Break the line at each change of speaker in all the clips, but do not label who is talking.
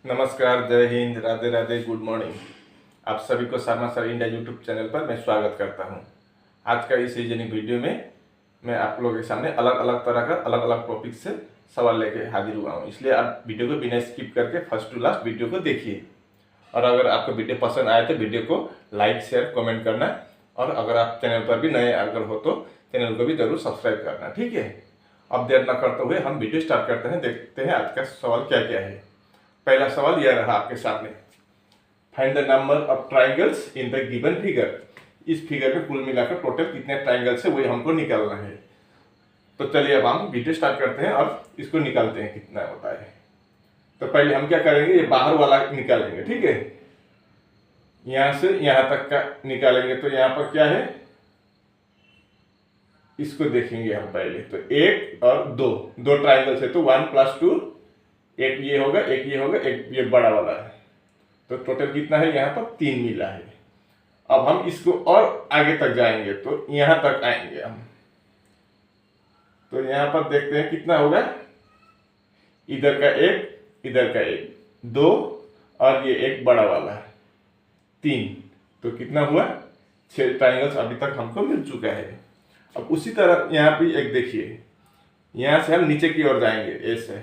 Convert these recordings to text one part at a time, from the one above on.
नमस्कार, जय Hind, Radhe Radhe, good morning. आप सभी को Sharma sir India YouTube channel पर मैं स्वागत करता हूं। आज का इस रीजनिंग वीडियो में मैं आप लोगों के सामने अलग अलग तरह का अलग अलग टॉपिक से सवाल लेके हाजिर हुआ हूं। इसलिए आप वीडियो को बिना स्किप करके फर्स्ट टू लास्ट वीडियो को देखिए। और अगर आपको वीडियो पसंद आए तो वीडियो को लाइक, शेयर, कमेंट करना। और अगर आप चैनल पर भी नए अगर हो तो चैनल को भी जरूर सब्सक्राइब करना, ठीक है। अब देर न करते हुए हम वीडियो स्टार्ट करते हैं। देखते हैं आज का सवाल क्या क्या है। पहला सवाल यह रहा आपके सामने, find the number of triangles in the given figure. इस फिगर में कुल मिलाकर टोटल कितने ट्राइंगल्स है वही हमको निकालना है। तो चलिए अब हम वीडियो स्टार्ट करते हैं और इसको निकालते हैं कितना होता है। तो पहले हम क्या करेंगे, ये बाहर वाला निकालेंगे, ठीक है। यहां से यहां तक का निकालेंगे तो यहां पर क्या है, इसको देखेंगे हम पहले। तो एक और दो ट्राइंगल्स है तो 1+2, एक ये होगा, एक ये होगा, एक ये बड़ा वाला है। तो टोटल कितना है, यहाँ पर 3 मिला है। अब हम इसको और आगे तक जाएंगे तो यहां तक आएंगे हम। तो यहां पर देखते हैं कितना होगा, इधर का एक, इधर का एक, 2 और ये एक बड़ा वाला है 3। तो कितना हुआ, 6 ट्राइंगल्स अभी तक हमको मिल चुका है। अब उसी तरह यहाँ पे एक देखिए, यहां से हम नीचे की ओर जाएंगे, ऐसे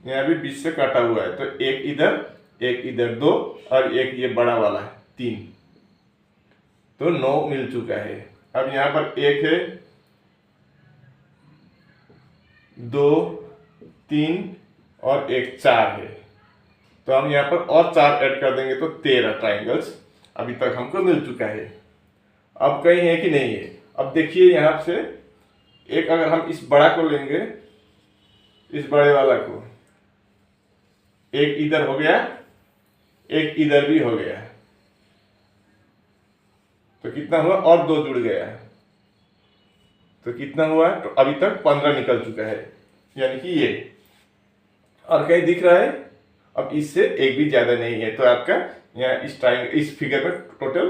यहाँ भी बीच से काटा हुआ है। तो एक इधर 2 और एक ये बड़ा वाला है 3। तो 9 मिल चुका है। अब यहाँ पर एक है, 2, 3 और एक 4 है। तो हम यहाँ पर और 4 ऐड कर देंगे तो 13 ट्राइंगल्स अभी तक हमको मिल चुका है। अब कहीं है कि नहीं है। अब देखिए यहाँ से एक, अगर हम इस बड़ा को लेंगे, इस बड़े वाला को, एक इधर हो गया, एक इधर भी हो गया, तो कितना हुआ, और 2 जुड़ गया, तो कितना हुआ, तो अभी तक 15 निकल चुका है, यानी कि ये। और कहीं दिख रहा है, अब इससे एक भी ज्यादा नहीं है। तो आपका यहाँ इस फिगर में टोटल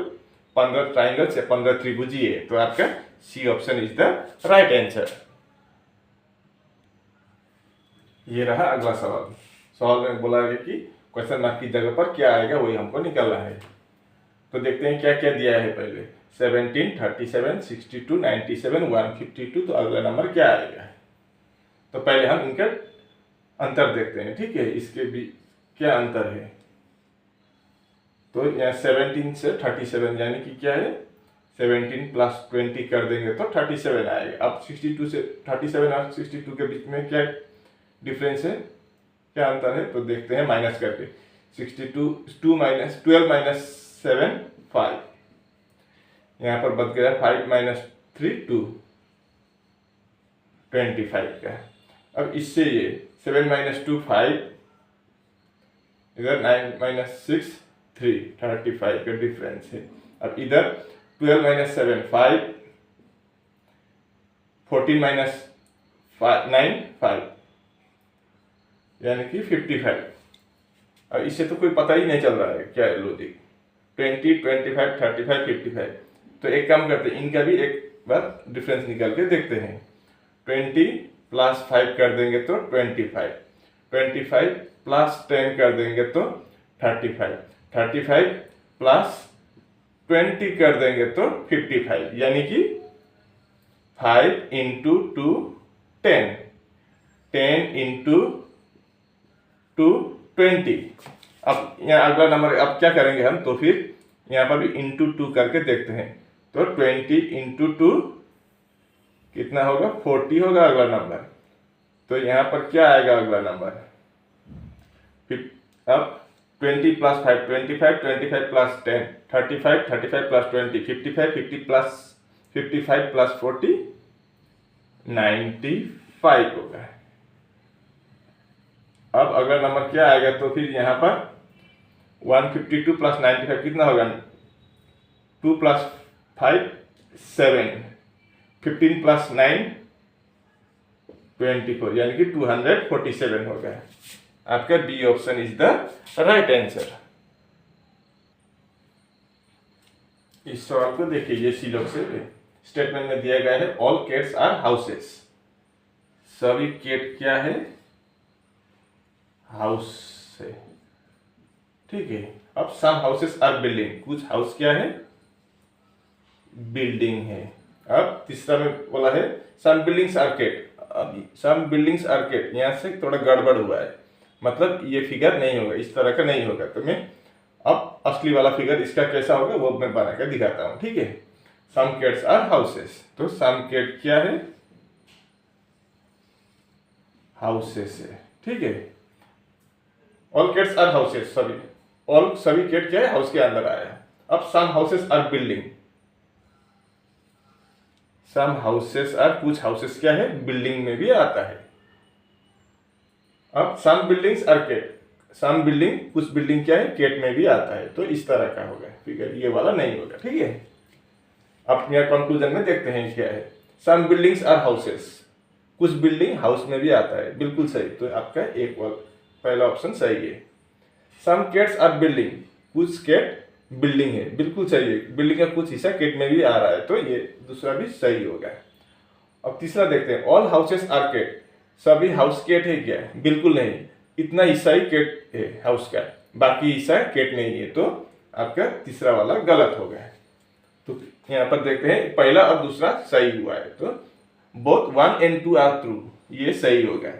15 ट्राइंगल्स या 15 त्रिभुज ही है। तो आपका C option is the right answer. ये रहा अगला सवाल। सवाल में बोला है कि क्वेश्चन मार्क की जगह पर क्या आएगा वही हमको निकालना है। तो देखते हैं क्या क्या दिया है। पहले 17, 37, 62, 97, 152। तो अगला नंबर क्या आएगा। तो पहले हम इनका अंतर देखते हैं, ठीक है। इसके भी क्या अंतर है। तो यहाँ 17 से 37 यानी कि क्या है, 17 + 20 कर देंगे तो 37 आएगा। अब 62 से 37 और 62 के बीच में क्या डिफरेंस है, क्या अंतर है, तो देखते हैं माइनस करके। 12 7 5, यहाँ पर बच गया 5 - 3 2, 25 का। अब इससे ये 7 - 2 5, इधर 9 - 6 3, 35 का डिफरेंस है। अब इधर 12 - 7 5, 14 - 9 5, यानी कि 55। अब इससे तो कोई पता ही नहीं चल रहा है क्या है लॉजिक। 20, 25, 35, 55। तो एक काम करते हैं, इनका भी एक बार डिफरेंस निकाल के देखते हैं। 20 + 5 कर देंगे तो 25, 25 + 10 कर देंगे तो 35, 35 + 20 कर देंगे तो 55, यानी कि 5 × 2 10, 10 × 2 20। अब यहाँ अगला नंबर अब क्या करेंगे हम, तो फिर यहाँ पर भी × 2 करके देखते हैं। तो 20 × 2 कितना होगा, 40 होगा अगला नंबर। तो यहाँ पर क्या आएगा अगला नंबर। अब 20 + 5 25, 25 + 10 35, 35 + 20 55, 55 + 40 95 होगा। अब अगला नंबर क्या आएगा, तो फिर यहाँ पर 152 + 95 कितना होगा, 2 + 5 7, 15 + 9 24, यानी कि 247 होगा। आपका B option is the right answer. इस सवाल को देखिए, ये सी लोग से स्टेटमेंट में दिया गया है, ऑल कैट्स आर हाउसेस। सभी कैट क्या है, हाउस है, ठीक है। अब सम हाउसेस आर बिल्डिंग, कुछ हाउस क्या है, बिल्डिंग है। अब तीसरा में बोला है सम बिल्डिंग्स आर केट, अब सम बिल्डिंग्स आर केट, यहाँ से थोड़ा गड़बड़ हुआ है, मतलब ये फिगर नहीं होगा, इस तरह का नहीं होगा। तो मैं अब असली वाला फिगर इसका कैसा होगा वो मैं बना कर दिखाता हूँ, ठीक है। सम केट्स आर हाउसेस, तो सम केट क्या है, हाउसेस है, ठीक है। ऑल केट्स आर हाउसेस, सभी ऑल सभी केट क्या है, हाउस के अंदर आया। अब some houses are building, some houses are, कुछ हाउसेस क्या है, बिल्डिंग में भी आता है। अब some buildings are cat, some building, कुछ बिल्डिंग क्या है, केट में भी आता है। तो इस तरह का होगा फिगर, ये वाला नहीं होगा, ठीक है। अब यहाँ कंक्लूजन में देखते हैं क्या है। सम बिल्डिंग्स आर हाउसेस, कुछ बिल्डिंग हाउस में भी आता है, बिल्कुल सही। तो आपका एक वाला पहला ऑप्शन सही है। सम केट्स आर बिल्डिंग, कुछ केट बिल्डिंग है, बिल्कुल सही है। बिल्डिंग का कुछ हिस्सा केट में भी आ रहा है, तो ये दूसरा भी सही होगा। अब तीसरा देखते हैं, ऑल हाउसेस आर केट, सभी हाउस केट है क्या, बिल्कुल नहीं, इतना हिस्सा ही केट है हाउस का, बाकी हिस्सा केट नहीं है। तो आपका तीसरा वाला गलत हो गया। तो यहाँ पर देखते हैं पहला और दूसरा सही हुआ है, तो बोथ 1 and 2 आर ट्रू, ये सही होगा,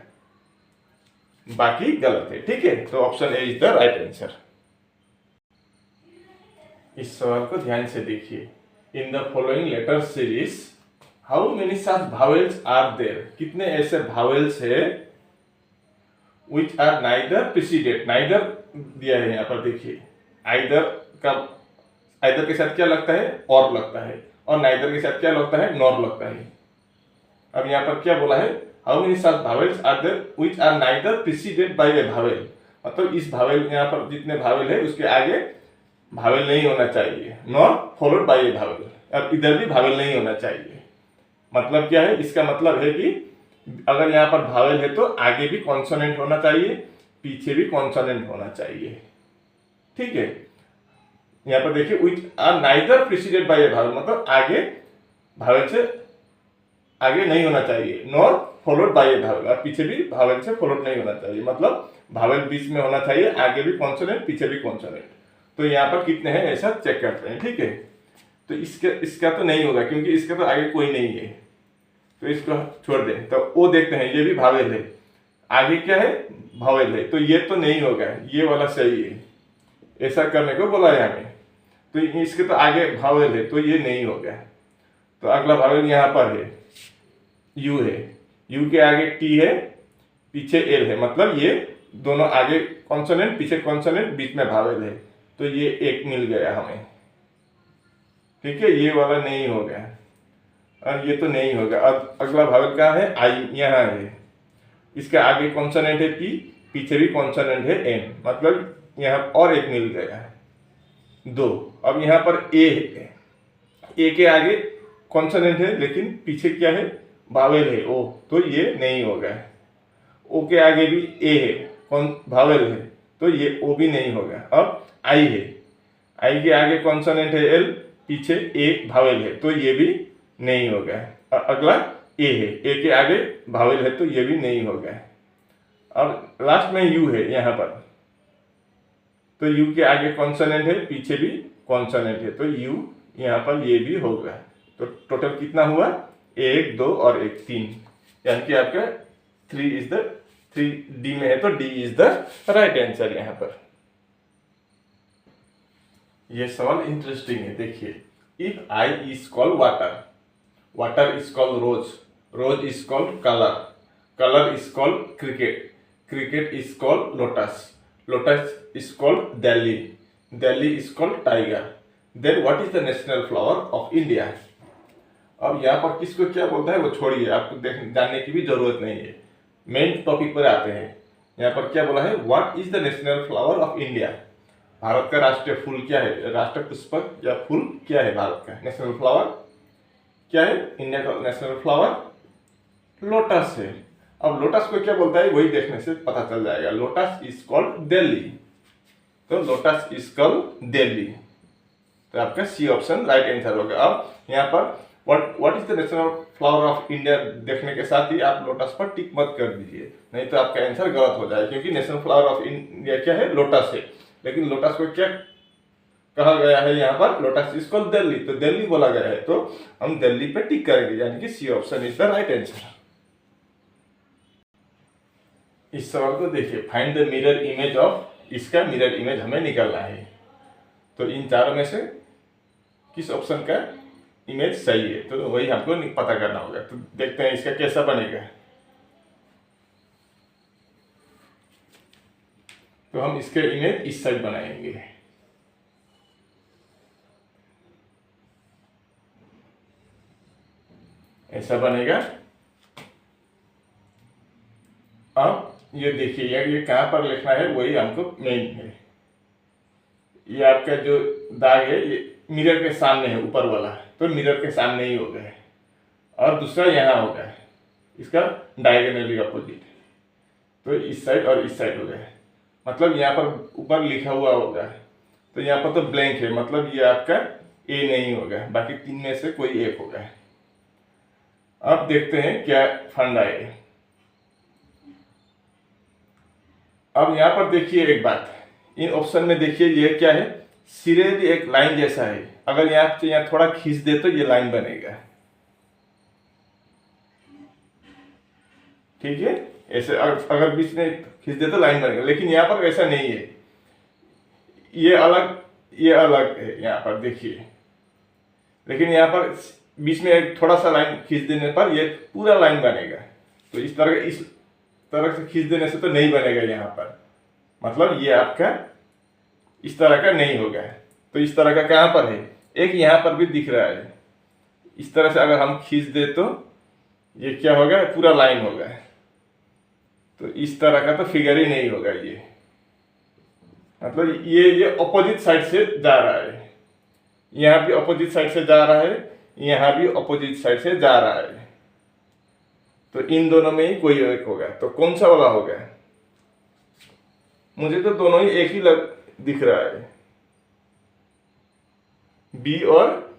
बाकी गलत है, ठीक है। तो option A is the right answer. इस सवाल को ध्यान से देखिए। In the following letter series how many such vowels are there, कितने ऐसे भावेल्स है which are neither preceded, neither दिया है यहाँ पर देखिए। आइदर का, आइदर के साथ क्या लगता है, और लगता है, और नाइदर के साथ क्या लगता है, नॉर लगता है। अब यहाँ पर क्या बोला है, how many such vowels are there which are neither preceded by a vowel, मतलब इस भावेल, यहाँ पर जितने भावेल है उसके आगे भावेल नहीं होना चाहिए, nor followed by a vowel. अब इधर भी भावेल नहीं होना चाहिए। मतलब क्या है, इसका मतलब है कि अगर यहाँ पर भावेल है तो आगे भी कॉन्सोनेंट होना चाहिए, पीछे भी कॉन्सोनेंट होना चाहिए, ठीक है। यहाँ पर देखिए which are neither preceded by a vowel, मतलब आगे भावेल से आगे नहीं होना चाहिए, nor followed by a vowel, और पीछे भी भावेल से फॉलोड नहीं होना चाहिए, मतलब भावेल बीच में होना चाहिए, आगे भी कॉन्सोनेंट पीछे भी कॉन्सोनेंट। तो यहाँ पर कितने हैं ऐसा चेक करते हैं, ठीक है। तो इसका तो नहीं होगा क्योंकि इसका तो आगे कोई नहीं है, तो इसको छोड़ दें। तो वो देखते हैं, ये भी भावेल है, आगे क्या है, भावेल है, तो ये तो नहीं होगा, ये वाला सही है, ऐसा करने को बोला है हमें। तो इसके तो आगे भावेल है, तो ये नहीं होगा। तो अगला भावेल यहाँ पर है, यू है, यू के आगे टी है, पीछे एल है, मतलब ये दोनों आगे कॉन्सोनेंट पीछे कॉन्सोनेंट, बीच में भावेल है, तो ये एक मिल गया हमें, ठीक है। ये वाला नहीं होगा और ये तो नहीं होगा। अब अगला भावेल कहाँ है, आई, यहाँ है, इसके आगे कॉन्सोनेंट है पी, पीछे भी कॉन्सोनेंट है एन, मतलब यहाँ और एक मिल गया, दो। अब यहाँ पर ए है, ए के आगे कॉन्सोनेंट है लेकिन पीछे क्या है, भावेल है ओ, तो ये नहीं होगा। ओ के आगे भी ए है, कौन भावेल है, तो ये ओ भी नहीं होगा। अब आई है, आई के आगे कॉन्सोनेंट है एल, पीछे ए भावेल है, तो ये भी नहीं होगा। अगला ए है, ए के आगे भावेल है, तो ये भी नहीं होगा। अब लास्ट में यू है यहाँ पर, तो यू के आगे कॉन्सोनेंट है, पीछे भी कॉन्सोनेंट है, तो यू यहाँ पर ये भी होगा। तो टोटल कितना हुआ, 1 2 और 1 3, यानी कि आपका 3 इज द 3 डी में है, तो D is the right answer यहाँ पर। ये सवाल इंटरेस्टिंग है, देखिए। If I is called water, water is called rose, rose is called colour, colour is called cricket, cricket is called lotus, lotus is called Delhi, Delhi is called tiger, then what is the national flower of India. अब यहाँ पर किसको क्या बोलता है वो छोड़िए, आपको जानने की भी जरूरत नहीं है, मेन टॉपिक पर आते हैं। यहाँ पर क्या बोला है, what is the national flower of India, Bharat का राष्ट्रीय फूल क्या है, राष्ट्रीय पुष्प या फूल क्या है भारत का, नेशनल फ्लावर क्या है, इंडिया का नेशनल फ्लावर लोटस है। अब लोटस को क्या बोलता है वही देखने से पता चल जाएगा, लोटस इज कॉल्ड दिल्ली, तो लोटस इज कॉल्ड दिल्ली, तो आपका सी ऑप्शन राइट आंसर होगा। अब यहाँ पर what is the national flower of India देखने के साथ ही आप लोटस पर टिक मत कर दीजिए, नहीं तो आपका आंसर गलत हो जाए, क्योंकि नेशनल फ्लावर ऑफ इंडिया क्या है, लोटस है। लेकिन लोटस को क्या कहा गया है यहाँ पर, लोटस इज कॉल्ड दिल्ली, तो दिल्ली बोला गया है, तो हम दिल्ली पे टिक करेंगे, यानी कि C option is the right answer. इस सवाल को देखिए, find the mirror image of, इसका मिरर इमेज हमें निकालना है। तो इन चारों में से किस ऑप्शन का इमेज सही है, तो वही हमको पता करना होगा। तो देखते हैं इसका कैसा बनेगा। तो हम इसके इमेज इस साइड बनाएंगे, ऐसा बनेगा। अब ये देखिए, ये कहाँ पर लिखना है वही हमको मेन है। ये आपका जो दाग है ये मिरर के सामने है, ऊपर वाला, तो मिरर के सामने ही होगा, और दूसरा यहाँ होगा, इसका डायगोनली अपोजिट, तो इस साइड और इस साइड होगा। मतलब यहाँ पर ऊपर लिखा हुआ होगा, तो यहाँ पर तो ब्लैंक है, मतलब ये आपका ए नहीं होगा, बाकी तीन में से कोई एक होगा। अब देखते हैं क्या फंड आएगा। अब यहाँ पर देखिए एक बात, इन ऑप्शन में देखिए ये क्या है, सिरे भी एक लाइन जैसा है, अगर यहाँ से यहाँ थोड़ा खींच दे तो ये लाइन बनेगा, ठीक है। ऐसे अगर बीच में खींच दे तो लाइन बनेगा, लेकिन यहाँ पर ऐसा नहीं है, ये अलग है यहाँ पर देखिए। लेकिन यहाँ पर बीच में एक थोड़ा सा लाइन खींच देने पर ये पूरा लाइन बनेगा। तो इस तरह से खींच देने से तो नहीं बनेगा यहाँ पर, मतलब ये आपका इस तरह का नहीं होगा। तो इस तरह का कहाँ पर है, एक यहाँ पर भी दिख रहा है, इस तरह से अगर हम खींच दे तो ये क्या होगा, पूरा लाइन होगा। तो इस तरह का तो फिगर ही नहीं होगा ये, मतलब ये अपोजिट साइड से जा रहा है, यहाँ भी अपोजिट साइड से जा रहा है, यहाँ भी अपोजिट साइड से जा रहा है। तो इन दोनों में ही कोई एक होगा, तो कौन सा वाला होगा? मुझे तो दोनों ही एक ही दिख रहा है, बी और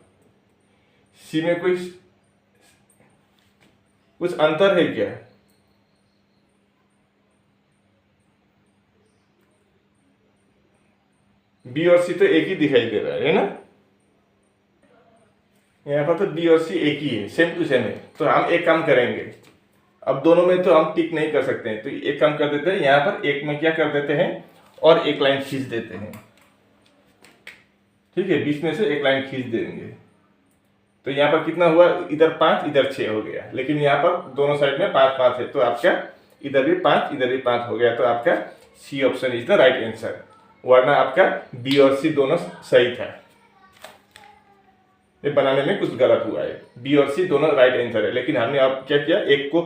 सी में कुछ अंतर है क्या? बी और सी तो एक ही दिखाई दे रहा है ना, यहाँ पर तो बी और सी एक ही है, सेम टू सेम है। तो हम एक काम करेंगे, अब दोनों में तो हम टिक नहीं कर सकते हैं, तो एक काम कर देते हैं, यहाँ पर एक में क्या कर देते हैं और एक लाइन खींच देते हैं, ठीक है, बीच में से एक लाइन खींच देंगे। तो यहाँ पर कितना हुआ, इधर 5 इधर 6 हो गया, लेकिन यहाँ पर दोनों साइड में 5 5 है, तो आपका इधर भी 5 इधर भी 5 हो गया, तो आपका C option is the right answer. वरना आपका बी और सी दोनों सही था, ये बनाने में कुछ गलत हुआ है। बी और सी दोनों राइट आंसर है, लेकिन हमने अब क्या किया, एक को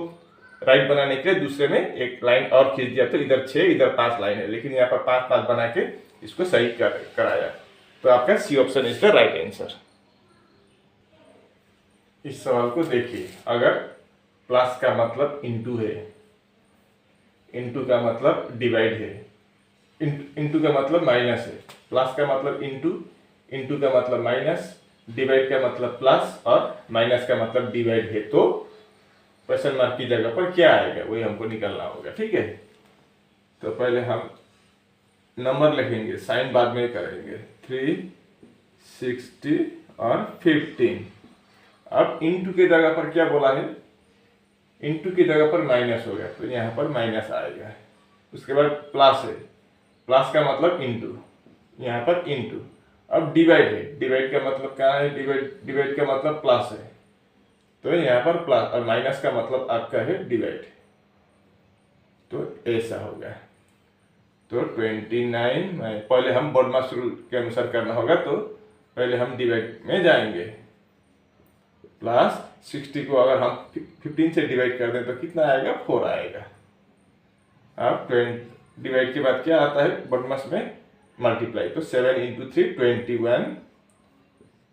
राइट बनाने के लिए दूसरे में एक लाइन और खींच दिया, तो इधर 6 इधर 5 लाइन है, लेकिन यहाँ पर 5 5 बना के इसको सही कराया। तो आपका C option is the right answer. इस सवाल को देखिए, अगर प्लस का मतलब इनटू है, इनटू का मतलब डिवाइड है, इनटू का मतलब माइनस है, प्लस का मतलब इनटू, इनटू का मतलब माइनस, डिवाइड का मतलब प्लस और माइनस का मतलब डिवाइड है, तो क्वेश्चन मार्क की जगह पर क्या आएगा वही हमको निकालना होगा, ठीक है। तो पहले हम नंबर लिखेंगे, साइन बाद में करेंगे, 360 और 15। अब इनटू की जगह पर क्या बोला है, इनटू की जगह पर माइनस हो गया, तो यहाँ पर माइनस आएगा। उसके बाद प्लस है, प्लस का मतलब इनटू, यहाँ पर इनटू। अब डिवाइड है, डिवाइड का मतलब कहाँ है, डिवाइड का मतलब प्लस है, तो यहाँ पर प्लस, और माइनस का मतलब आपका है डिवाइड, तो ऐसा होगा। तो 29, पहले हम बोर्डमास रूल के अनुसार करना होगा, तो पहले हम डिवाइड में जाएंगे। प्लस 60 को अगर हम 15 से डिवाइड कर दें तो कितना आएगा, 4 आएगा। अब डिवाइड के बाद क्या आता है बोर्डमास में, मल्टीप्लाई, तो 7 × 3 21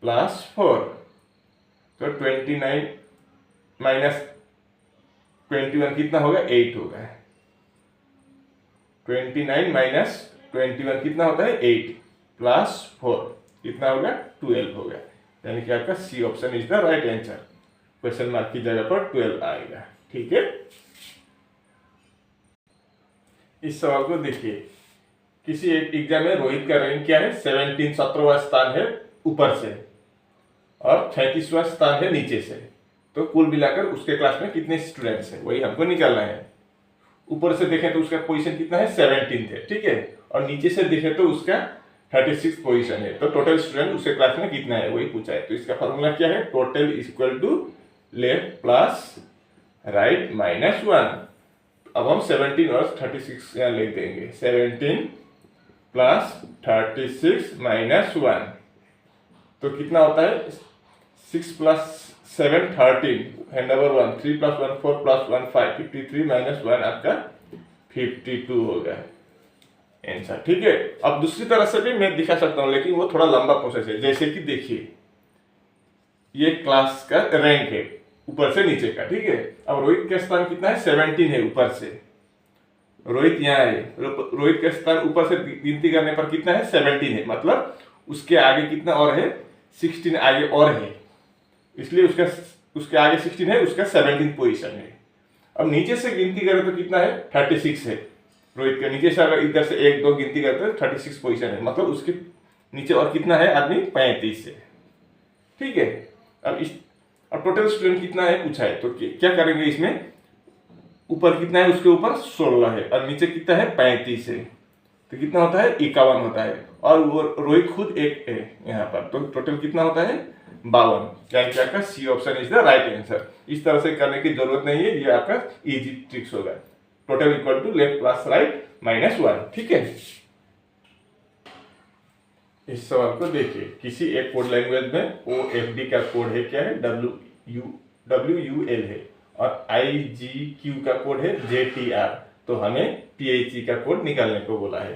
प्लस 4, तो 29 माइनस 21 कितना होगा, 8 होगा। 29 माइनस 21 कितना होता है, 8 प्लस 4 कितना होगा, 12 होगा। यानी कि आपका C option is the right answer. Question mark की जगह पर 12 आएगा। ठीक है, इस सवाल को देखिए। किसी एक एग्जाम में रोहित का रैंक क्या है? 17वां स्थान है ऊपर से और 36वां स्थान है नीचे से। तो कुल मिलाकर उसके क्लास में कितने स्टूडेंट्स हैं वही हमको निकालना है। ऊपर से देखें तो उसका पोजीशन कितना है? 17 है। ठीक है, और नीचे से देखें तो उसका 36 पोजीशन है। तो टोटल स्टूडेंट उसके क्लास में कितना है वही पूछा है। तो इसका फॉर्मूला क्या है? Total is equal to left plus right minus 1। अब हम 17 और 36 यहाँ लिख देंगे। 17 प्लस 36 माइनस 1 तो कितना होता है? 6 प्लस 7 13 है नंबर 1। 3 प्लस 1 4 प्लस 1 5 53 माइनस 1 आपका 52 होगा आंसर। ठीक है, अब दूसरी तरह से भी मैं दिखा सकता हूँ, लेकिन वो थोड़ा लंबा प्रोसेस है। जैसे कि देखिए, ये क्लास का रैंक है ऊपर से नीचे का। ठीक है, अब रोहित का स्थान कितना है? 17 है ऊपर से। रोहित यहाँ है, रोहित का स्थान ऊपर से गिनती करने पर कितना है? 17 है। मतलब उसके आगे कितना और है? 16 आगे और है, इसलिए उसके आगे 16 है, उसका 17 पोजीशन है। अब नीचे से गिनती करें तो कितना है? 36 है रोहित का। नीचे से अगर इधर से 1 2 गिनती करते हैं 36 पोजीशन है। मतलब उसके नीचे और कितना है आदमी? 35 है। ठीक है, अब टोटल स्टूडेंट कितना है पूछा है, तो क्या करेंगे इसमें? ऊपर कितना है? उसके ऊपर 16 है और नीचे कितना है? 35 है। तो कितना होता है? 51 होता है। और वो रोहित खुद एक है यहाँ पर, तो टोटल कितना होता है? 52। यानी कि आपका C option is the right answer. इस तरह से करने की जरूरत नहीं है, ये आपका इजी ट्रिक्स होगा। Total equal to left plus right minus 1। ठीक है, इस सवाल को देखिए। किसी एक कोड लैंग्वेज में OFD का कोड है क्या है? WUL है और IGQ का कोड है JTR। तो हमें PHE का कोड निकालने को बोला है।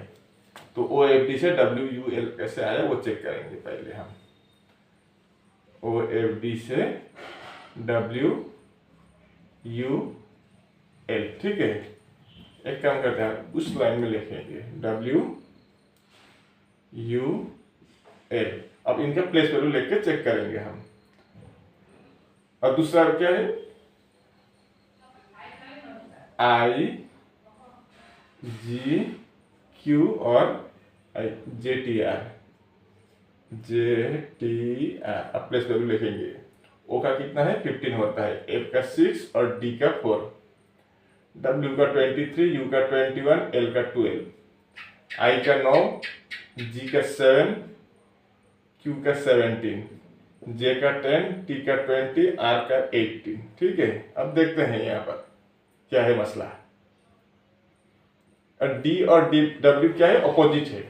तो OFD से WUL कैसे आया वो चेक करेंगे पहले हम। OFD से WUL। ठीक है, एक काम करते हैं, उस लाइन में लिखेंगे WUL। अब इनका प्लेस वैल्यू लेके चेक करेंगे हम। और दूसरा क्या है? IGQ और JTR। अब प्लेस वैल्यू लिखेंगे। O का कितना है? 15 होता है, F का 6 और D का 4, W का 23, U का 21, L का 12, I का 9, G का 7, Q का 17, J का 10, T का 20, R का 18। ठीक है, अब देखते हैं यहाँ पर क्या है मसला। और D और W क्या है? अपोजिट है,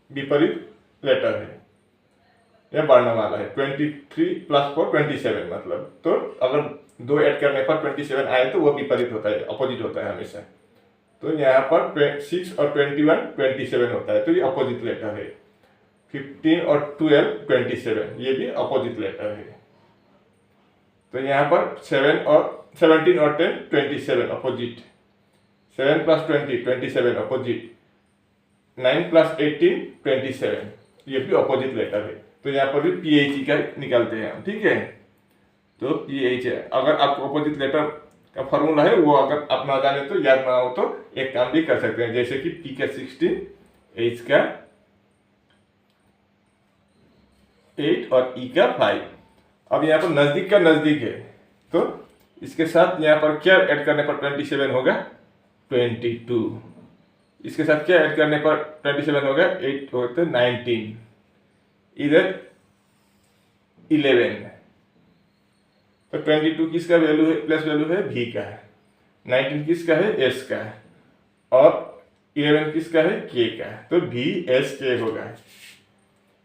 विपरीत लेटर है या वर्णमाला है। 23 प्लस 4 27 मतलब। तो अगर 2 ऐड करने पर 27 आए तो वो विपरीत होता है, अपोजिट होता है हमेशा। तो यहाँ पर 6 और 21 27 होता है, तो ये अपोजिट लेटर है। 15 और 12 27, ये भी अपोजिट लेटर है। तो यहाँ पर 17 और 10 27 अपोजिट। 7 plus 20 27 opposite. 9 प्लस 18 27, ये भी अपोजिट लेटर है। तो यहाँ पर भी PHE का निकालते हैं हम। ठीक है, तो PH है। अगर आपको अपोजिट लेटर का फॉर्मूला है वो अगर आप ना जाने तो, याद ना हो तो एक काम भी कर सकते हैं, जैसे कि P का 16, H का 8 और E का 5। अब यहाँ पर नजदीक का नजदीक है, तो इसके साथ यहाँ पर क्या ऐड करने पर 27 होगा? 22। इसके साथ क्या ऐड करने पर 27 होगा? 8 होते 19, इधर 11। तो 22 किसका वैल्यू है? प्लस वैल्यू है V का। 19 किसका है? S का। और 11 किसका है? K का। तो VSK होगा,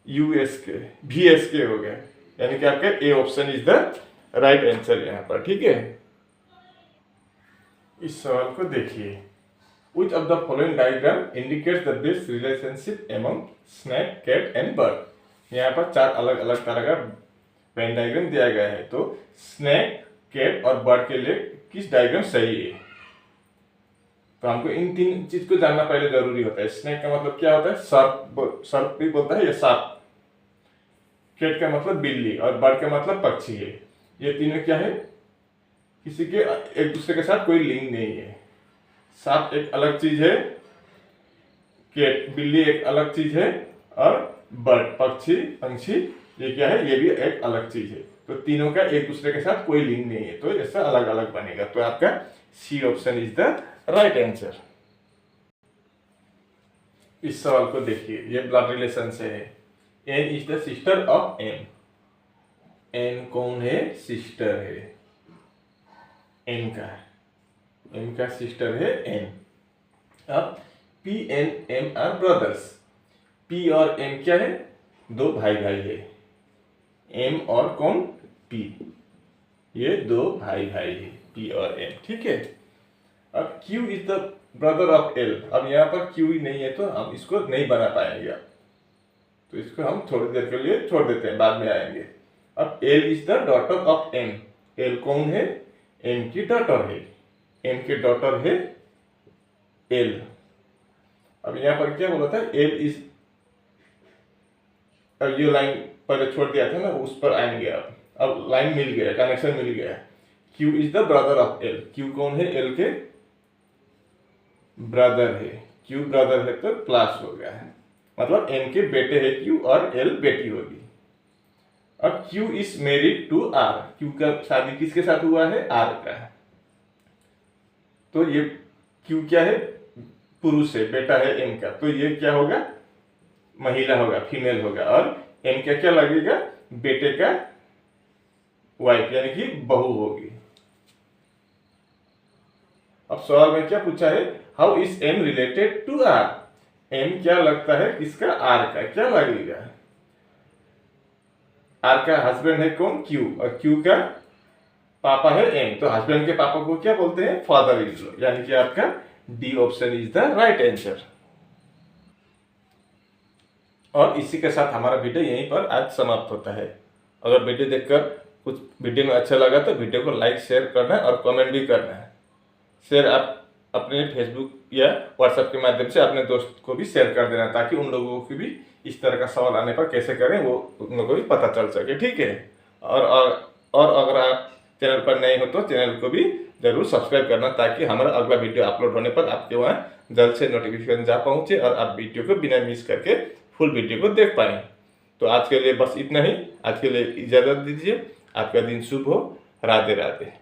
USK VSK होगा। यानी कि आपका A option is the right answer यहाँ पर। ठीक है, इस सवाल को देखिए। Which of the following diagram indicates the best relationship among snake, cat and bird? यहाँ पर 4 अलग अलग तरह का वेन डायग्राम दिया गया है। तो स्नैक, कैट और बर्ड के लिए किस डायग्राम सही है? तो हमको इन 3 चीज को जानना पहले जरूरी होता है। स्नैक का मतलब क्या होता है? सर्प भी बोलता है या सांप। कैट का मतलब बिल्ली और बर्ड का मतलब पक्षी है। ये तीनों क्या है, किसी के एक दूसरे के साथ कोई लिंक नहीं है। सांप एक अलग चीज है, कैट बिल्ली एक अलग चीज है, और बर्ड पक्षी पंछी ये क्या है, ये भी एक अलग चीज है। तो तीनों का एक दूसरे के साथ कोई लिंक नहीं है, तो ऐसा अलग अलग बनेगा। तो आपका C option is the right answer. इस सवाल को देखिए, ये ब्लड रिलेशन से है। N is the sister of M. N कौन है, सिस्टर है एन का सिस्टर है एन। अब P and M are brothers. P और एम क्या है, दो भाई भाई है। एम और कौन, पी, ये दो भाई भाई है, पी और एम, ठीक है। अब Q is the brother of L। अब यहाँ पर Q ही नहीं है तो हम इसको नहीं बना पाएंगे अब, तो इसको हम थोड़ी देर के लिए छोड़ देते हैं, बाद में आएंगे। अब L is the daughter of M। L कौन है, M की डॉटर है, M की डॉटर है L। अब यहाँ पर क्या बोला था, L इज, अब ये लाइन पहले छोड़ दिया था ना, उस पर आएंगे। अब लाइन मिल गया, कनेक्शन मिल गया। Q is the brother of L। Q कौन है, L के ब्रदर है। Q ब्रदर है तो प्लस हो गया है, मतलब M के बेटे है Q और L बेटी होगी। अब Q is married to R। Q का शादी किसके साथ हुआ है, R का। तो ये Q क्या है, पुरुष है, बेटा है M का, तो ये क्या होगा, महिला होगा, फीमेल होगा। और M का क्या लगेगा, बेटे का वाइफ, यानी कि बहू होगी। अब सवाल में क्या पूछा है, how is M related to R। M क्या लगता है किसका, R का, क्या लगेगा। R का हस्बैंड है कौन, Q, और Q का पापा है M, तो हस्बैंड के पापा को क्या बोलते हैं, फादर इन लॉ, यानी कि आपका D option is the right answer. और इसी के साथ हमारा वीडियो यहीं पर आज समाप्त होता है। अगर वीडियो देखकर कुछ वीडियो में अच्छा लगा तो वीडियो को लाइक शेयर करना है और कमेंट भी करना है। शेयर आप अपने फेसबुक या व्हाट्सएप के माध्यम से अपने दोस्त को भी शेयर कर देना, ताकि उन लोगों को भी इस तरह का सवाल आने पर कैसे करें वो उन लोगों को भी पता चल सके, ठीक है। और अगर आप चैनल पर नए हो तो चैनल को भी जरूर सब्सक्राइब करना, ताकि हमारा अगला वीडियो अपलोड होने पर आपके वहाँ जल्द से नोटिफिकेशन जा पहुँचे और आप वीडियो को बिना मिस करके फुल वीडियो को देख पाएँ। तो आज के लिए बस इतना ही, आज के लिए इजाज़त दीजिए। आपका दिन शुभ हो। राधे राधे।